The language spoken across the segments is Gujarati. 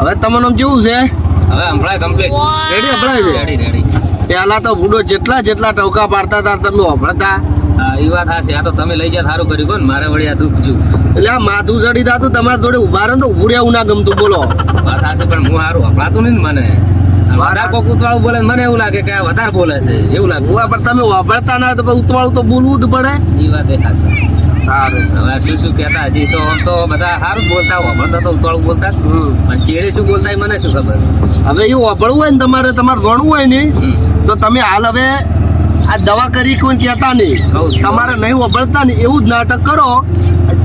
હવે તમને આમ કેવું છે? હવે હમણાં કમ્પ્લીટ રેડી હંભળાય છે? રેડી પેલા તો બુડો જેટલા ટવકા પાડતા હતા તમે વાપરતા. હા એ વાત હાશે. આ તો તમે લઈ ગયા સારું કર્યું કોણ મારે વળી આ દુઃખ જોયું. એટલે આ માથું ચડી જાતું તમારે થોડે ઉભા રહો તો ઉભું રહેવું ના ગમતું. બોલો વાત હાશે પણ હું સારું હપડાતું નહીં ને મને. વધારે કોક ઉતવાળું બોલે મને એવું લાગે કે આ વધારે બોલે છે એવું લાગે. પણ તમે વાપરતા ના તો ઉતવાળું તો બોલવું જ પડે. એ વાત એ હાશે. સારું હવે શું કહેતા હશે તો આમ તો બધા સારું બોલતા વાપરતા તો ઉતવાળું બોલતા પણ ચેડે શું બોલતા એ મને શું ખબર. હવે એવું વાપરવું હોય ને તમારે ગણવું હોય ને તો તમે હાલ હવે આ દવા કરી કોઈ કહેતા નહીં. તમારે નહીં વાપરતા ને એવું જ નાટક કરો.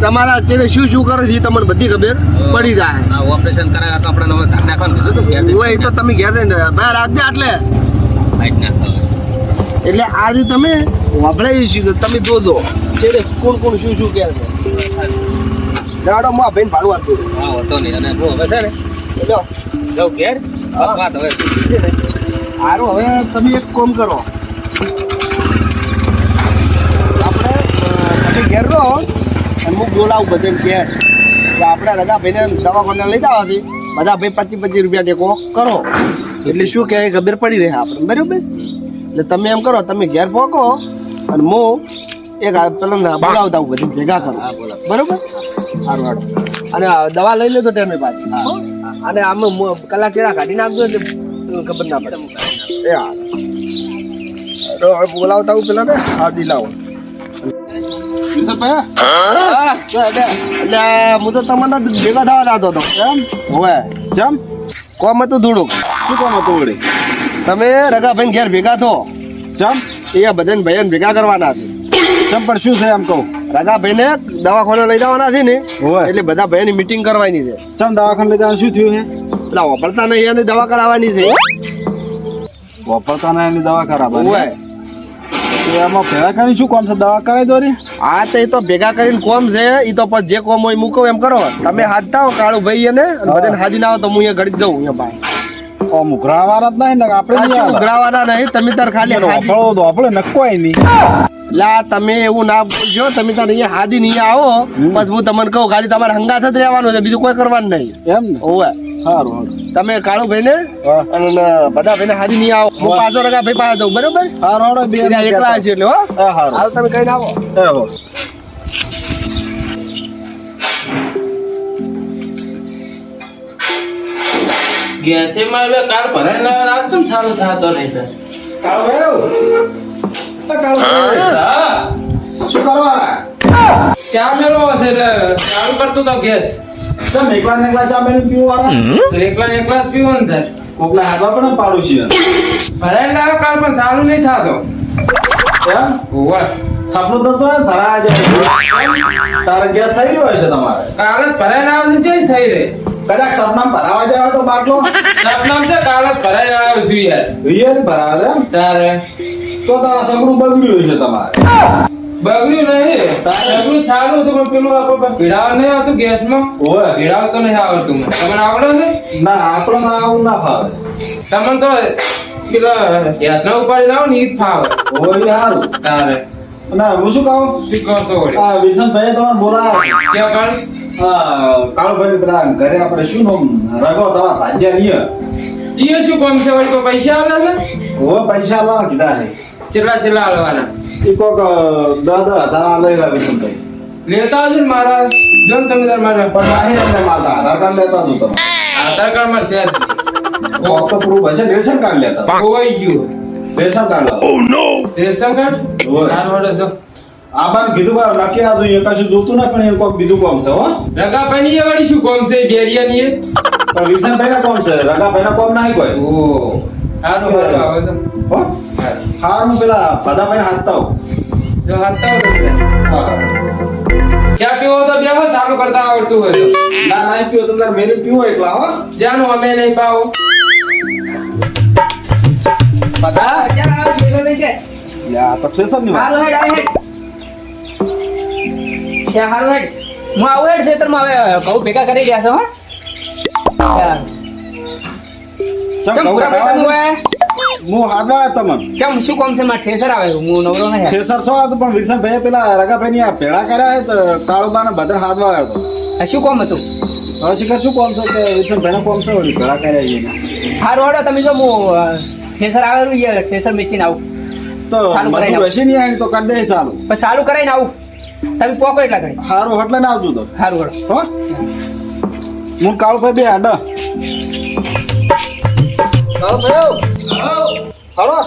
તમારા ચેડે શું કરે છે તમને બધી ખબર પડી જાય. ઓપરેશન કરાવ્યા તો આપણે હવે કાઢ નાખવાનું કીધું ઘેર હોય તો તમે ઘેર બહાર રાખજે. એટલે આ જે તમે વાપરાય છે તમે જોજો ચેડે કોણ શું કહે છે. દાડો માં ભાઈ ભાડું આપજો. હા હોતો નહીં. અને હું હવે છે ને એટલે જાઉં ઘેર. વાત હવે સારું હવે તમે એક કામ કરો. આપણે તમે ઘેર રહો અને હું બોલાવું બધાને કે આપણે રજા ભાઈને દવાખાને લઈ જવાથી બધા ભાઈ 25 રૂપિયા ટેકો કરો એટલે શું કહે ખબર પડી રહે આપણે બરાબર. એટલે તમે એમ કરો તમે ઘેર પહોંચો અને હું એક પેલા બોલાવતા હું બધી ભેગા કરો બરાબર. સારું હાડો અને દવા લઈ લેતો ટાઈમે પાછી. અને આમાં કલાક કેળા કાઢી નાખજો એટલે ખબર ના પડે. એ હા બોલાવતા હું પેલા ને હા દિલાવો. એટલે હું તો તમને ભેગા થવા જતો હતો. એમ હોય જમ કોમ હતું થોડુંક. શું કામ હતું વળી? તમે રગાભાઈ ઘેર ભેગા થો. ચમ એ બધાને ભાઈને ભેગા કરવાના છે. ચમ પણ શું છે એમ કહું? રગાભાઈને દવાખાને લઈ જવાના છે ને હોય એટલે બધા ભાઈની મીટિંગ કરવાની છે. ચમ દવાખાને લઈ જવાનું શું થયું છે? પેલા વાપરતા નહીં એની દવા કરાવવાની છે. વાપરતા ના એની દવા કરાવવાની હોય એમાં ભેગા કરીને શું કામ છે? દવા કરાવી દો રી. હા તો એ તો ભેગા કરીને કોમ છે. એ તો પછી જે કોમ હોય મૂકો એમ કરો. તમે હાથ થાવ કાળું ભાઈ એને બધાને હાજી ના આવો તો હું અહીંયા ઘડી દઉં અહીંયા ભાઈ. ઉઘરાવા વાળા જ નહીં ને આપણે ઉઘરાવાના નહીં. તમે તાર ખાલી વાપરવો તો આપણે નખવાય નહીં. લા તમે એવું ના બોલજો. તમે તાર અહીંયા હાજી નહીં આવો બસ હું તમને કહું ખાલી તમારે હંગાથ જ રહેવાનું છે બીજું કોઈ કરવાનું નહીં. એમ ને? હોવે સારું તમે કાળુ ભાઈ ને અને બધા ભાઈ ને હાજી નહીં આવો. હું પાછો રગા ભાઈ પાસે જઉં બરોબર. સારું બે એકલા છે એટલે હો સારું હાલ તમે કઈ આવો. ગેસે મારે કાર ભરાઈ લાવવા આજ ચમ સારું થતો નહીં તો શું કરવા? ચા મેળવો હશે એટલે ચાલુ કરતો તો ગેસ ચમ એકલા ને એકલા ચા મેળવી પીવું વાળા? એકલા ને એકલા જ પીવો ને તાર કોકલા હાથવા પણ પાડું છે. ભરાઈ લાવે કાલ પણ સારું નહીં થતો. સપનું તો ભરાય જાય. તારે ગેસ થઈ રહ્યો છે તમારે? કાલ જ ભરાઈ લાવે છે ચઈ થઈ રે કદાચ સપના ભરાવા જાય તો બાટલો સપનામ છે કાલ જ ભરાઈ લાવે છું યાર. રિયલ ભરાવે છે? તારે તો તારા સપનું બગડ્યું છે તમારે. બગડ્યું નહીં બગડ્યું સારું હતું પણ પેલું આપણે પીડાવ નહીં આવતું ગેસમાં. ઓય પીડાવ તો નહીં આવડતું મને. તમને આવડે છે? ના આપણો ના આવું ના ફાવે. તમને તો પેલા યાત્રા ઉપાડી લાવો ને ઈ જ ફાવે. ઓય સારું. તારે ના હું શું કહું? શું કહો છો વળી? આ વિલ્સનભાઈ તમારે બોલાવ્યા. ક્યાં કર કાળુભાઈ બધા ઘરે આપણે શું નામ રગો તમારા ભાજ્યા નહીં. ઈ શું કામ છે વળી? કોઈ પૈસા આલે છે? ઓ પૈસા લાવવા કીધા છે. કેટલા આલવાના? એ કોક 10,000 લઈ રહ્યા વિલ્સનભાઈ. લેતા આવજો ને મારા જો ને તમે તાર મારા પણ નહીં એટલે મારા આધાર કાર્ડ લેતા હતું તમે. આધાર કાર્ડ માં છે કોક તો પ્રૂફ હશે. રેશન કાર્ડ લેતા. ખોવાઈ ગયું. રેશન કાર્ડ લાવો. રેશન કાર્ડ ઓય. તાર વડે જો આ બાર કીધું બા નક્કી આ તો એ કશું જોતું ને પણ એ કોક બીજું કામ છે હો. રગાભાઈ ની વળી શું કામ છે ગેરિયા ની? પણ વિલ્સનભાઈ ના કોમ છે. રગાભાઈ ના કોમ નહીં કોઈ. ઓ સારું સારું આવે તો હો હારું પેલા બધાભાઈ હાથતા હો. જો હાથતા હો તમે હા ક્યાં પીવો તો બેહો સારું કરતા આવડતું હોય તો. ના નહીં પીવો તો તાર મેરી પીવો એકલા હો. જાનું અમે નહીં પાવો બધા ક્યાં આવે છે લઈ જાય યા તો ઠેસર ની વાત. હારું હેડ આવે હેડ છે હારું હેડ હું આવું હેડ ક્ષેત્રમાં હવે ઘઉં ભેગા કરી ગયા છો હો ચમ ચમ કહું પૂરા કાકા? ભાઈ તમે હું હાથવા આવ્યો તમને. ચમ શું કામ છે મારે ઠેસર આવે હું નવરો નહીં ઠેસર છો આ તો પણ વિલ્સનભાઈએ પેલા રગાભાઈ ની આ ભેળા કર્યા છે તો કાળુબા ને બધા હાથવા આવ્યો હતો. આ શું કામ હતું? હવે શિખર શું કોમ છે કે વિલ્સનભાઈનો કોમ છે વળી ઘણા કર્યા છે એને. હારું હડો તમે જો હું ઠેસર આવેલું છે ઠેસર મેચીને આવું તો ચાલુ કરાઈને બધું હશે નહીં આવીને તો કરી દે સારું. પછી ચાલુ કરાઈને આવું તમે પોકો એટલા ઘડી સારું હટલે ના આવતું તો હારું હડો હો હું કાળુભાઈ બે આડા હલો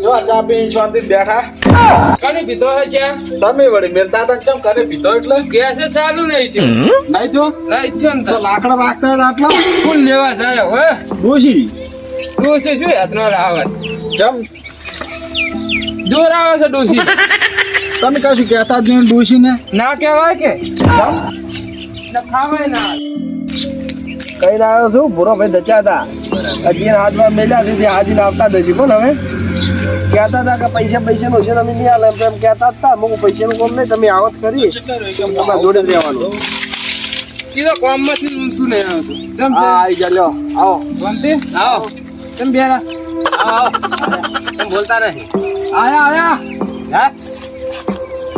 જો આ ચા પી શાંતિ બેઠા કને પીધો હે છે તમે વળી મેલતા હતા ચમ કરે પીધો એટલે ગેસ ચાલુ નહીં થયો નહીં થયો નહીં થયો ને તો લાકડા રાખતા હતા આટલા ફૂલ લેવા જાય હવે ડોશી ડોસી શું હાથનો રાવત ચમ દૂર આવે છે ડોસી તમે કશું કહેતા જ નહીં ડોશી ને ના કહેવાય કે ના ખાવાય ના કઈ આવ્યો છું ભૂરો ભાઈ દચ્યા હતા હજી એના હાથમાં મેલ્યા છે હાજી આવતા જ હજી કોણ હવે કહેતા હતા કે પૈસા નું છે તમે નહીં આલે એમ કહેતા હતા અમુક પૈસાનું કોમ નહીં તમે આવત કરી તમારા જોડે જ રહેવાનું કીધો કોમમાંથી શું નહીં આવતું જમ હા આવી જા લ્યો આવો શાંતિ આવો તમે બેરા આવો તમે બોલતા નહીં આયા હા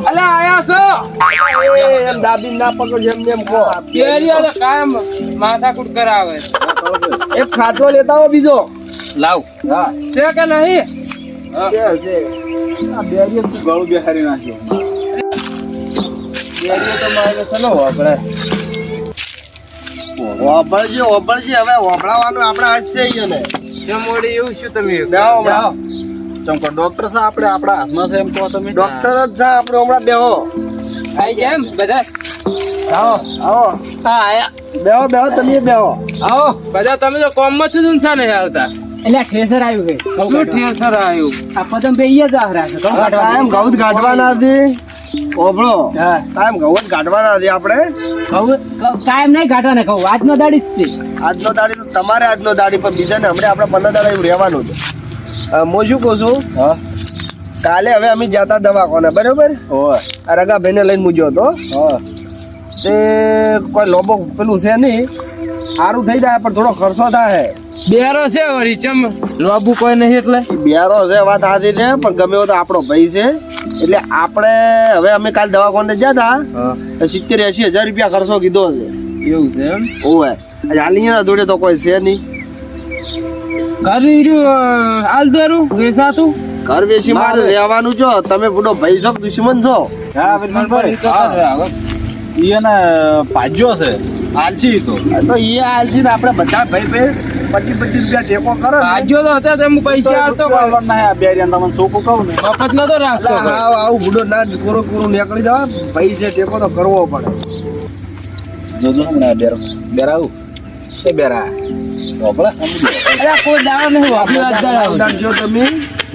અલા આયા છો એમ દાબી ના પકડો એમ એમ કહો કેરીઓ તો કાયમ માથાકૂટ કરાવે એક ખાટલો લેતા હો બીજો લાવ હા છે કે નહીં છે આ બેરીએ તું ગળું બેહારી નાખ્યો કેરીઓ તો મારે ચલો આપણે ઓભળજી હવે ઓભળાવાનું આપણા હાથ છે ઈ ને જેમ મોડી એવું શું તમે બેહો જાઓ. ચમકો ડોક્ટર છે આપણે આપણા હાથમાં છે એમ કહો તમે ડોક્ટર જ છે આપણે હમણાં બેહો આઈ જાય એમ બધા આવો આવો હા આયા બેહો તમે બેહો આવો બધા તમે તો કોમમાંથી જ ઊંચા નહીં આવતા એટલે ઠેસર આવ્યું છે શું ઠેસર આવ્યું આ પદમ બે ઈ જ આહરા છે ઘઉં કાઢવા કાયમ ઘઉં જ કાઢવાના હતી ઓભળો હા કાયમ ઘઉં જ કાઢવાના હતી આપણે કાયમ નહીં કાઢવાના કહું આજનો દાડી જ છે આજનો દાડી તો તમારે આજનો દાડી પણ બીજાને હમણાં આપણે 15 દાડા એવું રહેવાનું છે હું શું કહું છું હા કાલે હવે અમે જતા દવાખાને બરોબર ઓય આ રગાભાઈને લઈને મૂક્યો હતો હા તે કોઈ લોબો પેલું છે નહીં સારું થઈ જાય પણ થોડો ખર્ચો થાય બેરો છે વળી ચમ લોબુ કોઈ નહીં એટલે બિયારો છે વાત સાચી છે પણ ગમે એવો તો આપણો ભાઈ છે એટલે આપણે હવે અમે કાલે દવાખાને ગયા હતા 70-80 હજાર રૂપિયા ખર્ચો કીધો છે એવું છે એમ ઓય હાલી જોડે તો કોઈ છે નહીં કરી રહ્યું હાલ દેરું વેસાતું ઘર વેચી મારે રહેવાનું છો તમે બુડો ભાઈ છો કે દુશ્મન છો હા વિલ્સનભાઈ હા ઈ એને પાજ્યો છે આલસી તો તો એ હાલસી ને આપણે બધા ભાઈ ભાઈ 25 રૂપિયા ટેકો કરો ને. આજ્યો તો હતા તેમ પૈસા આવતો તો ના આ બેરીયા તમને સોકું કહું ને મફત નતો રાખતો એટલે આવું બુડો ના કોરો નીકળી જવા ભાઈ છે ટેકો તો કરવો પડે જોજો હમણાં બેરાવું એ બેરા ઓબળા સમજી અરે કોઈ દાડો નહીં વાપરી આજ દાડો ઉડાડજો તમે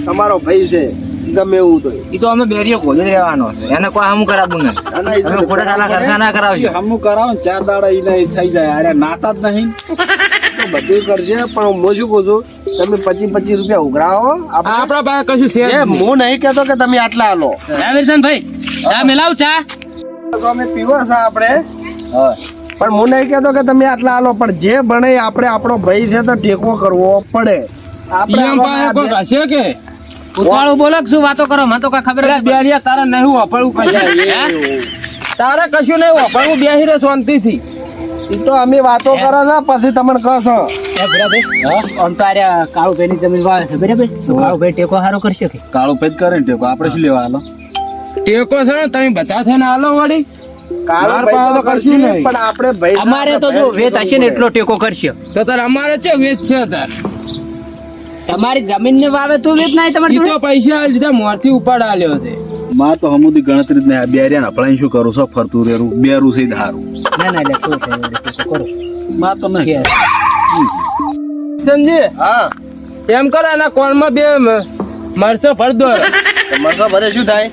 તમારો ભાઈ છે ગમે એવું તો ઈ તો અમે બેરીઓ ખોલી જ રહેવાનો છે એને કોઈ હમું કરાવવું નહીં ના, ના, ઈ તો અમે ખોટા ડાલા ખર્ચા ના કરાવજો હમું કરાવો ને 4 દાડા ઈને થઈ જાય અરે નાતા જ નહીં તો બધું કરશે પણ હું શું કહું છું તમે 25 રૂપિયા ઉઘરાવો આપણે આપણા પાસે કશું છે જ એ નહીં. હું નહીં કહેતો કે તમે આટલા આલો ભાઈ ચા મિલાવ ચા તો અમે પીવા છે આપણે હા પણ હું નહીં કહેતો કે તમે આટલા આલો પણ જે ભણે આપણે આપણો ભાઈ છે તો ટેકો કરવો પડે આપણે ઈયમ પાસે આમાં કોક હશે કે ઉતાળું બોલો કે શું વાતો કરો મને તો કઈ ખબર અરે નથી બેરિયા તારે નહીં વાપરવું કઈ તારે કશું નહીં વાપરવું બેહી રે શાંતિથી ઈ તો અમે વાતો કરે છે પછી તમને કહેશો આમ તો આર્યા કાળુભાઈની જમીન વાવે છે બરાબર તો કાળુભાઈ ટેકો સારો કરશે કે કાળો પેજ કરે ને ટેકો આપણે શું લેવા હાલો ટેકો છે ને તમે બધા થઈને આલો વળી કાળો માર ભાઈ પાસે તો તો કરશે કશું નહીં. પણ આપણે ભાઈ અમારે તો જો વેત હશે ને એટલો ટેકો કરશે તો તાર અમારે છે વેચ છે તાર તમારી જમીન ને વાવે તો વેત નહીં ઈ તમારે તો પૈસા આલી દીધા મોરથી ઉપાડ આલ્યો છે માં તો હમુદી ગણતરી જ નહીં બેરિયા અપલાઈન શું કરું છો ફરતું રેરું બેરું છે ધારું ના ના એટલે શું થાય ટેકો કરો માં તો નહીં સમજી હા એમ કરો એના કોણમાં બે મરસો ભર દો મરસા ભરે શું થાય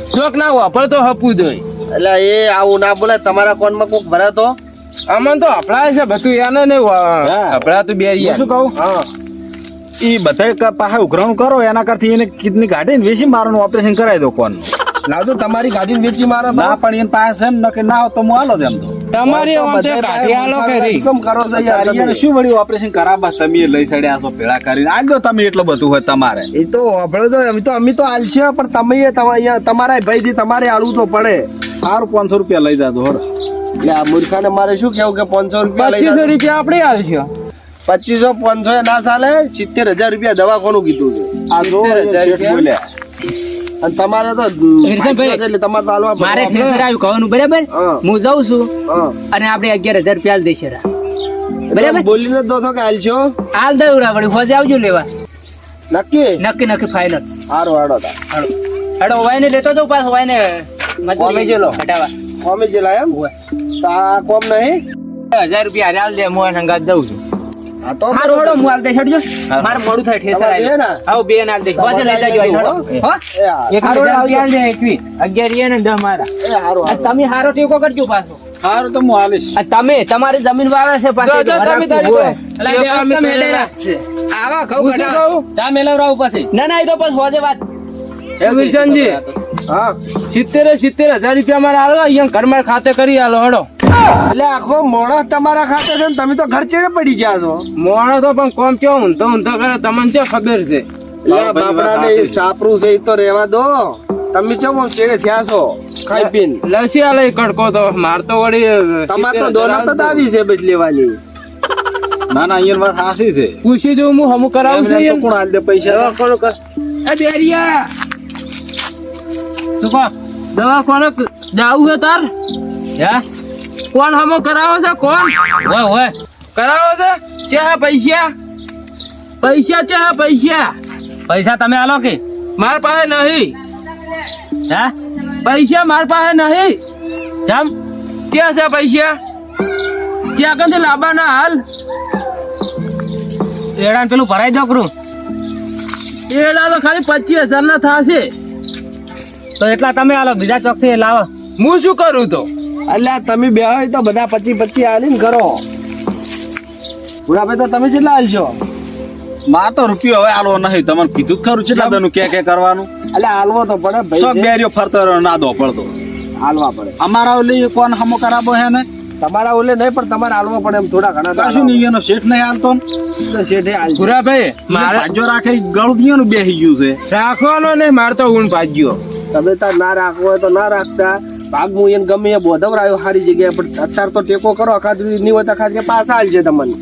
શોખ ના વાપર તો હપવું દોય એટલે એ આવું ના બોલે તમારા કોનમાં કોક ભરે તો આમાં તો હપડાય છે બધું એને નહીં હપડાતું બે હું શું કહું હા ઈ બધા પાસે ઉઘરાણું કરો એના કરતી એને કિડની કાઢીને વેચી મારવાનું ઓપરેશન કરાવી દો કોણ લાવજો તમારી ગાડી વેચી મારો તો. ના પણ એને પાસે છે ને કે ના હોય તો હું હાલો તેમ તો તમારી તો વાંચે બધાય કાઢી આલો કે રી? કેમ કરો છો યાર યાર તમે? શું વળી ઓપરેશન કરાવવા તમે લઈ સડ્યા છો ભેળા કરીને આજ દો તમે એટલું બધું હોય તમારે એ તો આપણે તો અમે તો આલશે પણ તમે અહીંયા તમારા ભાઈથી તમારે આલવું તો પડે. સારું 500 રૂપિયા લઈ જાજો હળ એટલે આ મૂર્ખાને મારે શું કેવું કે 500 રૂપિયા લઈ 2500 જાઓ. રૂપિયા આપણે આલશો. 2500 500 ના ચાલે. 70,000 રૂપિયા દવાખાનું કીધું છે. આ જો 70,000 શેઠ બોલ્યા અને તમારે તો વિરસનભાઈ, એટલે તમારે તો આલવા પડે. મારે ઠેસર આવ્યું કહેવાનું બરાબર. હા. હું જાઉં છું હા. અને આપણે 11,000 રૂપિયા આલ દઈશું રા. એટલે બરાબર. બોલીને જ દો છો કે આલશો હાલ દઉં રા વળી હોજે આવજો લેવા. નક્કી નક્કી ફાઇનલ. સારું હાડો તા હેડો વાયને લેતો જાઉં પાછો વાયને કોમે જેલો? હટાવા. કોમે જે લાયા એમ? તો આ કોમ નહીં 1000 રૂપિયા હાલ દે હું સંગાત દઉં છું. હા તો હારું હેડો હું હાલ દે છડજો. મારે મોડું થાય ઠેસર તમારે બે આવ્યું. ના? આવો બે હાલ દે. હોજે લઈ જાજો આઈને હેડો. હો? એ હા. હારું હેડો આવજો. 11 ને 10 મારા. એ હારું હારું. તમે હારો ટેકો કરજો પાછો. સારું તો હું હાલીશ આ તમે તમારી જમીન વાવે છે પાછી જો, તમે તારી હોય. એટલે બે તમે તમે મેળે મેળે રાખશે. આવા ઘઉં પૂછી કઢાવા. કહું? ચા મેળવરાવું પછી. ના ના એ તો પછી હોજે વાત. એ વિરસનજી, હા 70,000 રૂપિયા મારે આલો, અહીંયા ઘરમાં ખાતે કરી આલો હડો. એટલે આખો માણસ તમારા ખાતે છે ને તમે તો ઘર ચેડે પડી ગયા છો. મોણો તો પણ કોમ ચો ઊંધો કરે તમને શું ખબર છે? એટલે બાપડાને એ સાપરું છે એ તો રહેવા દો. તમે ચમ આમ ચેડે થયા છો ખાઈ પીને. લસી આલે કડકો તો માર તો વળી તમારે તો દોલત જ આવી છે બચ લેવાની. ના ના અહીંયા વાત સાચી છે પૂછી જો હું હમું કરાવું છું એમને તો એમ. કોણ હાલ દે પૈસા એ બેરિયા શું કહો? દવા કોને જાવું છે તાર? હે? કોણ હમો કરાવો છે? કોણ હોય કરાવો છે? ચા પૈસા પૈસા પૈસા તમે આલો કે? માર પાસે નહીં. હે? પૈસા માર પાસે નહીં. જમ ક્યાં છે પૈસા? ક્યાં કંથી લાવવાના હાલ? એડાન પેલું ભરાઈ દો કરું. એડા તો ખાલી 25,000 ના થશે. તો એટલા તમે આલો બીજા ચોક થી લાવો. હું શું કરું તો? એટલે આ તમે બે હોય તો બધા 25 આલીને કરો. બુઢાભાઈ તો તમે કેટલા આલશો? માં તો રૂપિયો હવે આલો નહીં તમને કીધું જ ખરું કેટલા દનું કે કરવાનું એટલે હાલવો તો પડે સો ભાઈ. બેરીઓ ફરતો રહ્યો ના દો પડતો હાલવા પડે. અમારા ઓલી કોણ હમો કરાવો હે ને તમારા ઓલે નહીં પણ તમારે હાલવો પડે એમ થોડા ઘણા તો કશું નહીં એનો શેઠ નહીં હાલતો ને. તો શેઠે હાલશે. ભુરાભાઈ મારે ભાજો રાખે ગળું દિયાનું બેસી ગયું છે રાખવાનો ને માર તો ઊંઘ ભાગ્યો. તમે તાર ના રાખવો હોય તો ના રાખતા. ભાગ હું એને ગમે એ બોધવરાયો સારી જગ્યાએ પણ અત્યારે તો ટેકો કરો. અખાત નહીં હોય તો અખાત કે પાછા હાલશે તમને.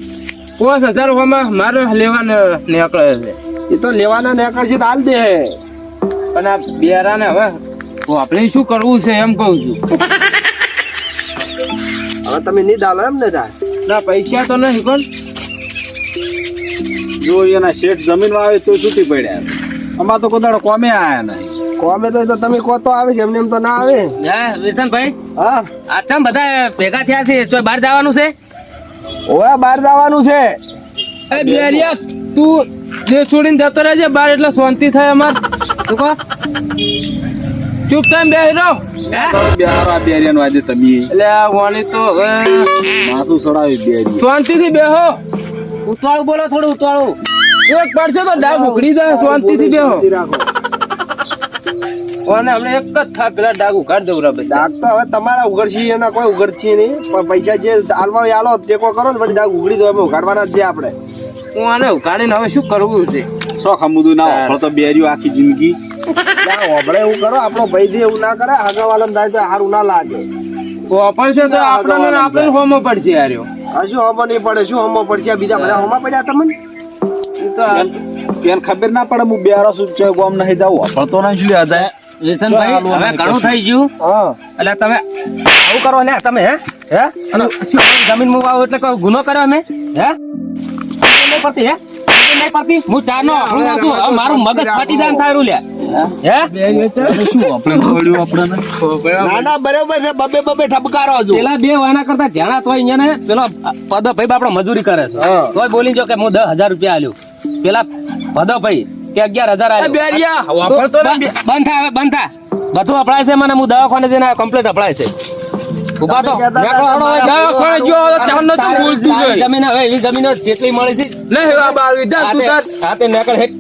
5,000 માં મારે લેવાને નીકળે છે. એ તો લેવાના ને કરશે તો હાલ દે. અને આ બેરાને હવે આપણે શું કરવું છે એમ કહું છું. હવે તમે નહીં ડાલો એમ ને તાર. ના પૈસા તો નહીં પણ જો એના શેઠ જમીન વાવે તો છૂટી પડ્યા અમાર તો કોઈ દાડો કોમે આયા નહીં કોમે તો તમે કહો તો આવે છે એમને એમ તો ના આવે. હે વિરસનભાઈ, હા આ ચમ બધા ભેગા થયા છે? ચોય બહાર જવાનું છે? ઓય બહાર જવાનું છે. એ બેરિયા તું જે છોડીને જતો રહેજે બાર એટલે શાંતિ થાય અમાર. શું કહો? ચૂપ થાય બેહી રહો. બિહારા બેરિયાન વાજે તમે એટલે આ વાણી તો હવે માથું સડાવી બેરી શાંતિથી બેહો. ઉતાળું બોલો, થોડું ઉતાળું. એક પડશે તો ડાઘ ઉઘડી જાય. શાંતિથી બેહો. રાખો. અને હમણાં એક જ થા પેલા ડાઘ ઉઘાડ દઉં રા ભાઈ. દાગ તો હવે તમારા ઉઘડશી એના કોઈ ઉઘડશી નહીં પણ પૈસા જે હાલવા હોય હાલો ટેકો કરો ને પછી દાગ ઉઘડી દો. અમે ઉઘાડવાના જ છે આપણે. હું આને ઉઘાડીને હવે શું કરવું છે? શોખ અમુદું ના વાપરો તો બેર્યું આખી જિંદગી ના હોભળે એવું કરો. આપણો ભાઈ એવું ના કરે. આગળ વાળા થાય તો સારું ના લાગે. વાપરશે તો આપણે હોમો પડશે યાર. આ શું હોમો નહીં પડે? શું હોમો પડશે? આ બીજા બધા હોમા પડ્યા તમને? એને ખબર ના પડે હું બેરો છું છે ગોમ નહીં જાવ વાપરતો નહીં શું યાદ જાય વિરસનભાઈ, હવે ઘણું થઈ ગયું. હા એટલે તમે આવું કરો ને તમે? હે અને શું જમીન મુવાવો એટલે કોઈ ગુનો કર્યો અમે? હે નહીં પડતી? હે નહીં પડતી? હું ચારનો આપણું છું. હવે મારું મગજ ફાટી જાય થાય લ્યા. હે શું આપણે ખવડ્યું આપણને ના ના બરાબર છે. બબે બબે ઠપકારો છો. પેલા બે વાના કરતા જાણા તોય અહીંયા ને પેલો પદો ભાઈ બાપડો મજૂરી કરે છે. હા. તોય બોલી જો કે હું 10,000 રૂપિયા આલ્યું. પેલા પદો ભાઈ કે 11,000 એ આલ્યું. બેરિયા વાપરતો ને બે- બંધ થા, હવે બંધ થા. બધું અપડાય છે મને. હું દવાખાને જઈને કમ્પ્લીટ અપડાય છે. ઉભા તો તમે કહેતા નેકળો, હળો, હવે જાઓ. દવાખાને જો તો ચાંદનો તો બોલતું તારી નહીં. જમીન હવે એવી જમીનો જેટલી મળી છે નહીં આ બાર વિધા તું તાર હાથે નેકળ હેટ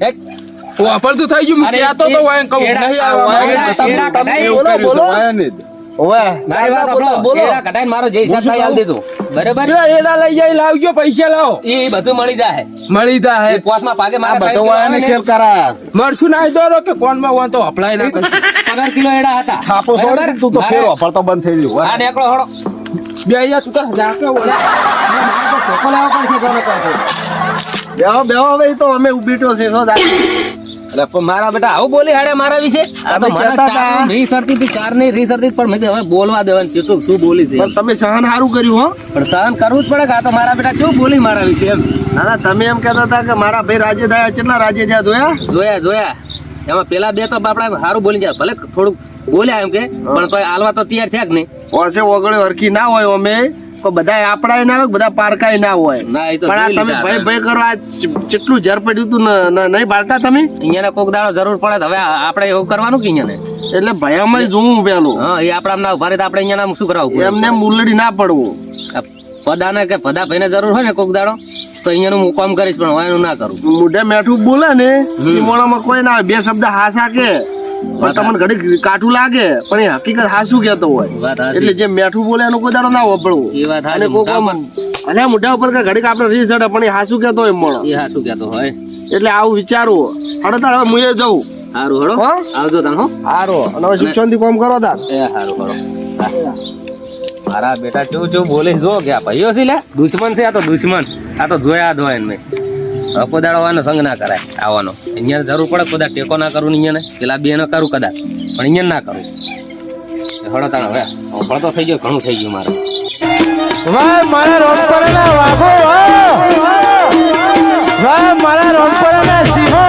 હેટ. વાપરતું થઈ ગયું. અરે કહેતો તો વાય કહું એડા- નહીં આવવા એડા- માંગે. એડા તમે કઢાઈ. બોલો બોલો. ઓવે મારી વાત સાંભળો. બોલો એરા કઢાઈને મારો જે હિસાબ થાય એ આલી દેજો. બરાબર? જો એલા લઈ જાય લાવજો પૈસા લાવો એ બધું મળી જાય. મળી જા હે એ પોસમાં ભાગે આ મારે બધો ત્રણ કિલો વાયને આવે ને, ખેલ કરાયા મળશું ના દો કે કોનમાં હોય તો અપલાય ના કરશું 15 કિલો એડા હતા. થાપો બરાબર? સોરી તું તો મારે- ફેર ઓફર તો બંધ થઈ ગયું આ નેકળો હળો. બે અહીંયા તું તો જાકે ઓલા ચોખ્ખો લેવો પડશે કોને કહો. બેહો બેહો હવે ઈ તો અમે ઉભીટો છે સો દા એટલે પણ મારા બેટા આવું બોલી હાડે મારા વિશે આ તો તમે મને કહેતા હતા. ચારની રીસ અડતી હતી, ચારની રીસ અડતી હતી, પણ મેં કીધું હવે બોલવા દેવાનું કેટલું શું બોલી છે. પણ તમે સહન સારું કર્યું હો પણ સહન કરવું જ પડે કે આ તો મારા બેટા કેવું બોલી મારા વિશે એમ. ના ના તમે એમ કહેતા હતા કે મારા ભાઈ રાજ્ય થયા કેટલા રાજ્ય થયા જોયા જોયા એમાં પેલા બે તો બાપડા સારું બોલી જાય, ભલે થોડુંક બોલ્યા એમ કે પણ તોય હાલવા તો તૈયાર થયા કે નહીં. ઓસે ઓગળે હરખી ના હોય અમે તો બધા આપણાય ના હોય બધા પારકાય ના હોય ના એ તો પણ આ જોઈ તમે લીધા ભાઈ હતા. ભાઈ કરો આ કેટલું ઝેર પડ્યું તું નહીં બાળતા તમે અહીંયાને કોક દાડો જરૂર પડે તો હવે આપણે એવું કરવાનું કે અહીંયાને એટલે ભયામાં જોવું પેલું હા એ આપણા ના ઉભા રહે તો આપણે અહીંયાના શું કરાવવું પડે? એમને મુલડી ના પડવું આ પદાને કે પદા ભાઈને જરૂર હોય ને કોક દાડો તો અહીંયાનું હું કામ કરીશ પણ હોય એનું ના કરું. મુઢે મેઠું બોલે ને એ મોણામાં કોઈ ના આવે બે શબ્દ હાસા કે પણ તમને ઘડી કાઠું લાગે પણ એ હકીકત હાસું કહેતો હોય વાત હાચી. એટલે જે મેઠું બોલે એનું કોઈ દાડો ના વાપરવું એ વાત હાચી. અને કોક આમ અલ્યા મોઢા ઉપર કે ઘડીક આપણે રીસ ચડે પણ એ હાસું કહેતો હોય મોણો એ હા શું કહેતો હોય. એટલે આવું વિચારવું હડો તાર હવે મુએ જવું સારું હળો હો? આવજો તને હો. હારો અને હવે શિક્ષણથી કામ કરો તાર એ સારું હળો. મારા બેટા કેવું કેવું બોલે જો કે આ ભાઈઓ છે લે દુશ્મન છે, આ તો દુશ્મન, આ તો જોયા જ હોય ને મેં. હવે કોદાડો આવવાનો સંગ ના કરાય આવવાનો. અહીંયા જરૂર પડે કોદા ટેકો ના કરું ને અહીંયા ને પેલા બે ન કરું કદાચ પણ અહીંયા ના કરું. હળો તાણ હવે હળ તો થઈ ગયો, ઘણું થઈ ગયું મારે. વાહ મારા રોમ પર ના વાગો વાહ મારા રોમ પર ના સિંહો